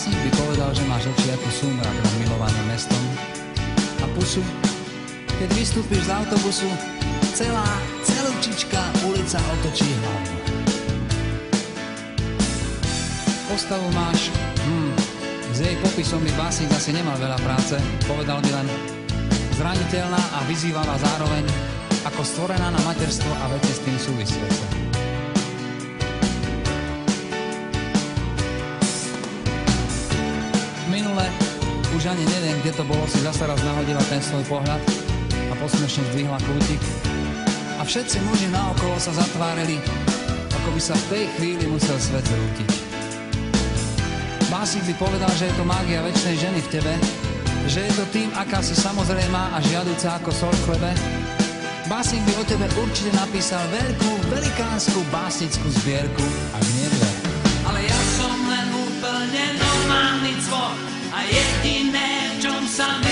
Básnik by povedal, že máš oči ako súmrak nad milovaným mestom a pusu, keď vystúpiš z autobusu, celúčička ulica otočí hlavu. Postavu máš, s jej popisom by básnik asi nemal veľa práce, povedal by len zraniteľná a vyzývavá zároveň, ako stvorená na materstvo a veci s tým súvisiace. Minule, už ani neviem, kde to bolo, si zasa raz nahodila ten svoj pohľad a posmešne zdvihla kútik a všetci muži naokolo sa zatvárili, ako by sa v tej chvíli musel svet zrútiť. Básnik by povedal, že je to mágia večnej ženy v tebe, že je to tým, aká si samozrejmá a žiaduca ako sol v chlebe. Básnik by o tebe určite napísal veľkú, velikánsku básnickú zbierku, ak nie dve. Ale ja som len úplne normálny cvok a jediné, v čom sa